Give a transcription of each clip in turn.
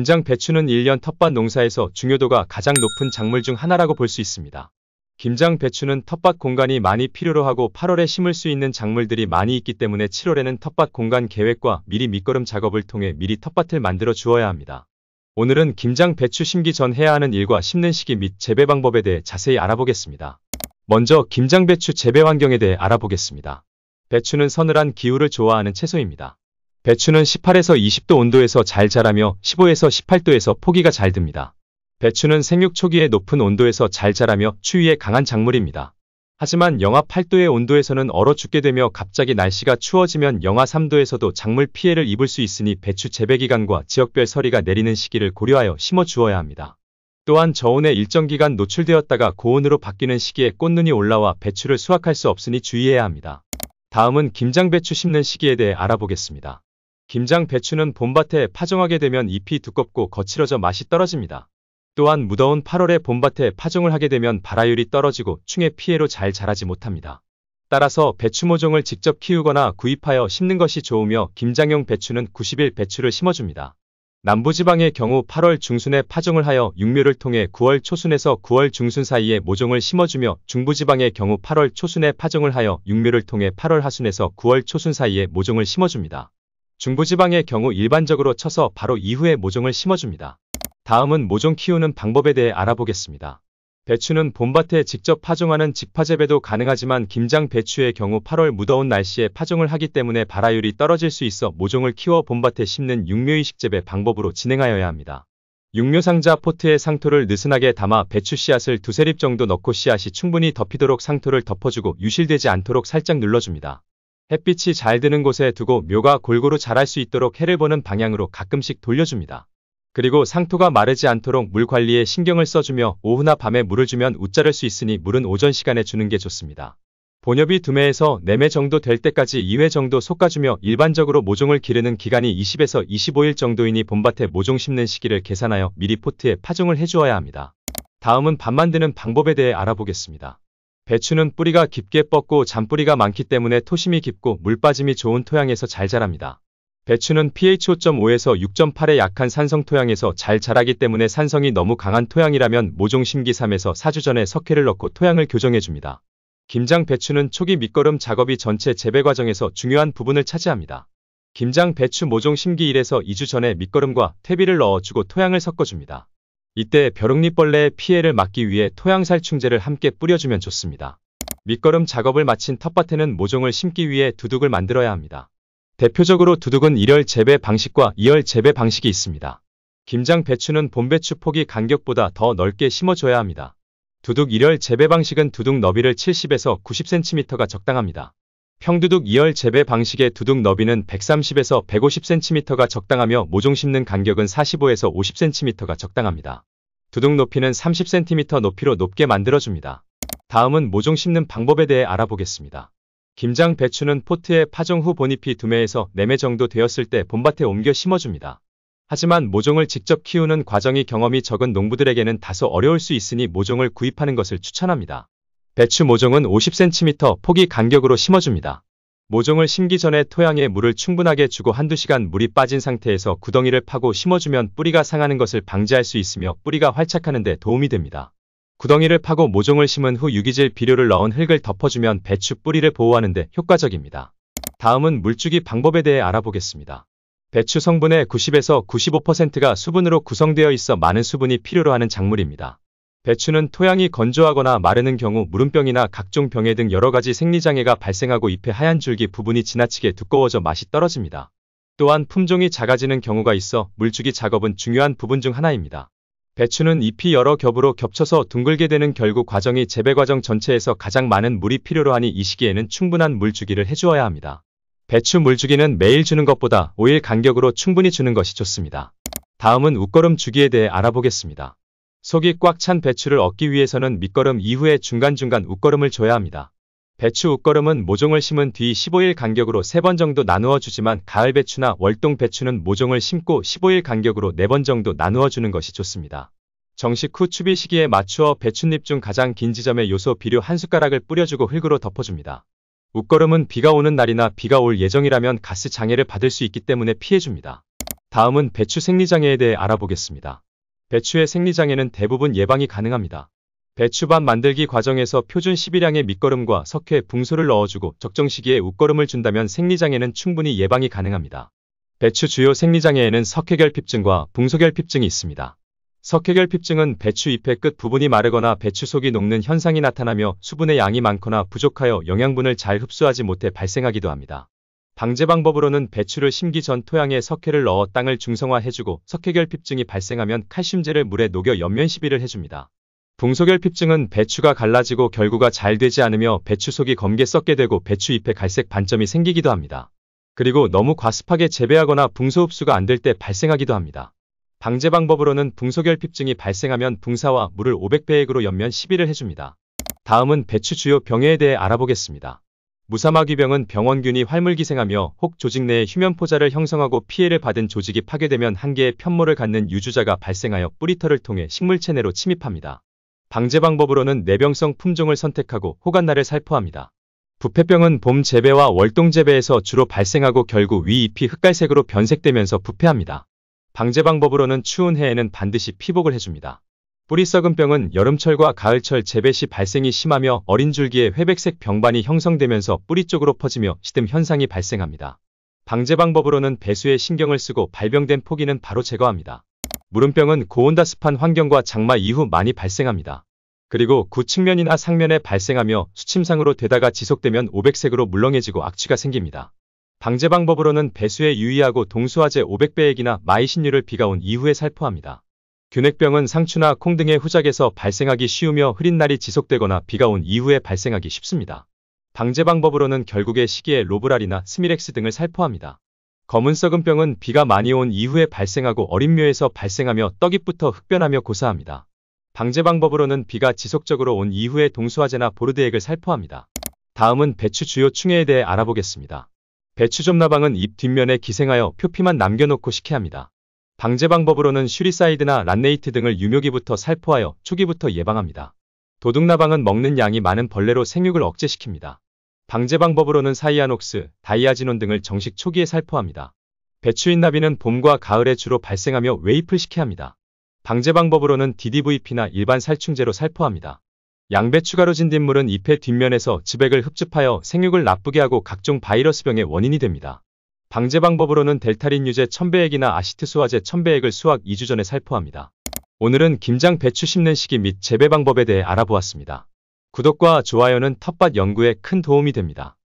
김장 배추는 1년 텃밭 농사에서 중요도가 가장 높은 작물 중 하나라고 볼 수 있습니다. 김장 배추는 텃밭 공간이 많이 필요로 하고 8월에 심을 수 있는 작물들이 많이 있기 때문에 7월에는 텃밭 공간 계획과 미리 밑거름 작업을 통해 미리 텃밭을 만들어 주어야 합니다. 오늘은 김장 배추 심기 전 해야 하는 일과 심는 시기 및 재배 방법에 대해 자세히 알아보겠습니다. 먼저 김장 배추 재배 환경에 대해 알아보겠습니다. 배추는 서늘한 기후를 좋아하는 채소입니다. 배추는 18에서 20도 온도에서 잘 자라며 15에서 18도에서 포기가 잘 듭니다. 배추는 생육 초기에 높은 온도에서 잘 자라며 추위에 강한 작물입니다. 하지만 영하 8도의 온도에서는 얼어 죽게 되며 갑자기 날씨가 추워지면 영하 3도에서도 작물 피해를 입을 수 있으니 배추 재배 기간과 지역별 서리가 내리는 시기를 고려하여 심어 주어야 합니다. 또한 저온에 일정 기간 노출되었다가 고온으로 바뀌는 시기에 꽃눈이 올라와 배추를 수확할 수 없으니 주의해야 합니다. 다음은 김장 배추 심는 시기에 대해 알아보겠습니다. 김장 배추는 봄밭에 파종하게 되면 잎이 두껍고 거칠어져 맛이 떨어집니다. 또한 무더운 8월에 봄밭에 파종을 하게 되면 발화율이 떨어지고 충해 피해로 잘 자라지 못합니다. 따라서 배추 모종을 직접 키우거나 구입하여 심는 것이 좋으며 김장용 배추는 90일 배추를 심어줍니다. 남부지방의 경우 8월 중순에 파종을 하여 육묘를 통해 9월 초순에서 9월 중순 사이에 모종을 심어주며 중부지방의 경우 8월 초순에 파종을 하여 육묘를 통해 8월 하순에서 9월 초순 사이에 모종을 심어줍니다. 중부지방의 경우 일반적으로 쳐서 바로 이후에 모종을 심어줍니다. 다음은 모종 키우는 방법에 대해 알아보겠습니다. 배추는 봄밭에 직접 파종하는 직파재배도 가능하지만 김장 배추의 경우 8월 무더운 날씨에 파종을 하기 때문에 발화율이 떨어질 수 있어 모종을 키워 봄밭에 심는 육묘이식 재배 방법으로 진행하여야 합니다. 육묘 상자 포트에 상토를 느슨하게 담아 배추 씨앗을 두세 립 정도 넣고 씨앗이 충분히 덮이도록 상토를 덮어주고 유실되지 않도록 살짝 눌러줍니다. 햇빛이 잘 드는 곳에 두고 묘가 골고루 자랄 수 있도록 해를 보는 방향으로 가끔씩 돌려줍니다. 그리고 상토가 마르지 않도록 물 관리에 신경을 써주며 오후나 밤에 물을 주면 웃자를 수 있으니 물은 오전 시간에 주는 게 좋습니다. 본엽이 2매에서 4매 정도 될 때까지 2회 정도 솎아주며 일반적으로 모종을 기르는 기간이 20에서 25일 정도이니 봄밭에 모종 심는 시기를 계산하여 미리 포트에 파종을 해주어야 합니다. 다음은 밥 만드는 방법에 대해 알아보겠습니다. 배추는 뿌리가 깊게 뻗고 잔뿌리가 많기 때문에 토심이 깊고 물 빠짐이 좋은 토양에서 잘 자랍니다. 배추는 pH 5.5에서 6.8의 약한 산성 토양에서 잘 자라기 때문에 산성이 너무 강한 토양이라면 모종 심기 3에서 4주 전에 석회를 넣고 토양을 교정해줍니다. 김장 배추는 초기 밑거름 작업이 전체 재배 과정에서 중요한 부분을 차지합니다. 김장 배추 모종 심기 1에서 2주 전에 밑거름과 퇴비를 넣어주고 토양을 섞어줍니다. 이때 벼룩잎벌레의 피해를 막기 위해 토양살충제를 함께 뿌려주면 좋습니다. 밑거름 작업을 마친 텃밭에는 모종을 심기 위해 두둑을 만들어야 합니다. 대표적으로 두둑은 1열 재배 방식과 2열 재배 방식이 있습니다. 김장 배추는 봄배추 포기 간격보다 더 넓게 심어줘야 합니다. 두둑 1열 재배 방식은 두둑 너비를 70에서 90cm가 적당합니다. 평두둑 2열 재배 방식의 두둑 너비는 130에서 150cm가 적당하며 모종 심는 간격은 45에서 50cm가 적당합니다. 두둑 높이는 30cm 높이로 높게 만들어줍니다. 다음은 모종 심는 방법에 대해 알아보겠습니다. 김장 배추는 포트에 파종 후 본잎이 2매에서 4매 정도 되었을 때 봄밭에 옮겨 심어줍니다. 하지만 모종을 직접 키우는 과정이 경험이 적은 농부들에게는 다소 어려울 수 있으니 모종을 구입하는 것을 추천합니다. 배추 모종은 50cm 포기 간격으로 심어줍니다. 모종을 심기 전에 토양에 물을 충분하게 주고 한두 시간 물이 빠진 상태에서 구덩이를 파고 심어주면 뿌리가 상하는 것을 방지할 수 있으며 뿌리가 활착하는 데 도움이 됩니다. 구덩이를 파고 모종을 심은 후 유기질 비료를 넣은 흙을 덮어주면 배추 뿌리를 보호하는 데 효과적입니다. 다음은 물주기 방법에 대해 알아보겠습니다. 배추 성분의 90에서 95%가 수분으로 구성되어 있어 많은 수분이 필요로 하는 작물입니다. 배추는 토양이 건조하거나 마르는 경우 무름병이나 각종 병해 등 여러가지 생리장애가 발생하고 잎의 하얀 줄기 부분이 지나치게 두꺼워져 맛이 떨어집니다. 또한 품종이 작아지는 경우가 있어 물주기 작업은 중요한 부분 중 하나입니다. 배추는 잎이 여러 겹으로 겹쳐서 둥글게 되는 결국 과정이 재배 과정 전체에서 가장 많은 물이 필요로 하니 이 시기에는 충분한 물주기를 해주어야 합니다. 배추 물주기는 매일 주는 것보다 5일 간격으로 충분히 주는 것이 좋습니다. 다음은 웃거름 주기에 대해 알아보겠습니다. 속이 꽉 찬 배추를 얻기 위해서는 밑거름 이후에 중간중간 웃거름을 줘야 합니다. 배추 웃거름은 모종을 심은 뒤 15일 간격으로 3번 정도 나누어 주지만 가을 배추나 월동 배추는 모종을 심고 15일 간격으로 4번 정도 나누어 주는 것이 좋습니다. 정식 후 추비 시기에 맞추어 배춧잎 중 가장 긴 지점에 요소 비료 한 숟가락을 뿌려주고 흙으로 덮어줍니다. 웃거름은 비가 오는 날이나 비가 올 예정이라면 가스 장애를 받을 수 있기 때문에 피해줍니다. 다음은 배추 생리장애에 대해 알아보겠습니다. 배추의 생리장애는 대부분 예방이 가능합니다. 배추밥 만들기 과정에서 표준 12량의 밑거름과 석회, 붕소를 넣어주고 적정 시기에 웃거름을 준다면 생리장애는 충분히 예방이 가능합니다. 배추 주요 생리장애에는 석회결핍증과 붕소결핍증이 있습니다. 석회결핍증은 배추 잎의 끝 부분이 마르거나 배추 속이 녹는 현상이 나타나며 수분의 양이 많거나 부족하여 영양분을 잘 흡수하지 못해 발생하기도 합니다. 방제 방법으로는 배추를 심기 전 토양에 석회를 넣어 땅을 중성화해주고 석회결핍증이 발생하면 칼슘제를 물에 녹여 연면 시비를 해줍니다. 붕소결핍증은 배추가 갈라지고 결구가 잘 되지 않으며 배추 속이 검게 썩게 되고 배추 잎에 갈색 반점이 생기기도 합니다. 그리고 너무 과습하게 재배하거나 붕소 흡수가 안 될 때 발생하기도 합니다. 방제 방법으로는 붕소결핍증이 발생하면 붕사와 물을 500배액으로 연면 시비를 해줍니다. 다음은 배추 주요 병해에 대해 알아보겠습니다. 무사마귀병은 병원균이 활물기생하며 혹 조직 내에 휴면포자를 형성하고 피해를 받은 조직이 파괴되면 한 개의 편모를 갖는 유주자가 발생하여 뿌리털을 통해 식물체내로 침입합니다. 방제 방법으로는 내병성 품종을 선택하고 호간날을 살포합니다. 부패병은 봄 재배와 월동 재배에서 주로 발생하고 결국 위 잎이 흑갈색으로 변색되면서 부패합니다. 방제 방법으로는 추운 해에는 반드시 피복을 해줍니다. 뿌리 썩은 병은 여름철과 가을철 재배 시 발생이 심하며 어린 줄기에 회백색 병반이 형성되면서 뿌리 쪽으로 퍼지며 시듬 현상이 발생합니다. 방제 방법으로는 배수에 신경을 쓰고 발병된 포기는 바로 제거합니다. 무름병은 고온다습한 환경과 장마 이후 많이 발생합니다. 그리고 구 측면이나 상면에 발생하며 수침상으로 되다가 지속되면 오백색으로 물렁해지고 악취가 생깁니다. 방제 방법으로는 배수에 유의하고 동수화제 500배액이나 마이신류를 비가 온 이후에 살포합니다. 균핵병은 상추나 콩 등의 후작에서 발생하기 쉬우며 흐린 날이 지속되거나 비가 온 이후에 발생하기 쉽습니다. 방제 방법으로는 결국의 시기에 로브랄이나 스미렉스 등을 살포합니다. 검은 썩은 병은 비가 많이 온 이후에 발생하고 어린 묘에서 발생하며 떡잎부터 흑변하며 고사합니다. 방제 방법으로는 비가 지속적으로 온 이후에 동수화제나 보르드액을 살포합니다. 다음은 배추 주요 충해에 대해 알아보겠습니다. 배추점나방은 잎 뒷면에 기생하여 표피만 남겨놓고 식혜합니다. 방제 방법으로는 슈리사이드나 란네이트 등을 유묘기부터 살포하여 초기부터 예방합니다. 도둑나방은 먹는 양이 많은 벌레로 생육을 억제시킵니다. 방제 방법으로는 사이아녹스, 다이아지논 등을 정식 초기에 살포합니다. 배추인나비는 봄과 가을에 주로 발생하며 외잎을 식혜합니다. 방제 방법으로는 DDVP나 일반 살충제로 살포합니다. 양배추 가루진 뒷물은 잎의 뒷면에서 즙액을 흡즙하여 생육을 나쁘게 하고 각종 바이러스병의 원인이 됩니다. 방제 방법으로는 델타린 유제 1000배액이나 아시트수화제 1000배액을 수확 2주 전에 살포합니다. 오늘은 김장 배추 심는 시기 및 재배 방법에 대해 알아보았습니다. 구독과 좋아요는 텃밭 연구에 큰 도움이 됩니다.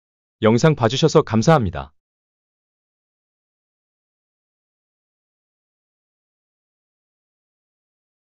영상 봐주셔서 감사합니다.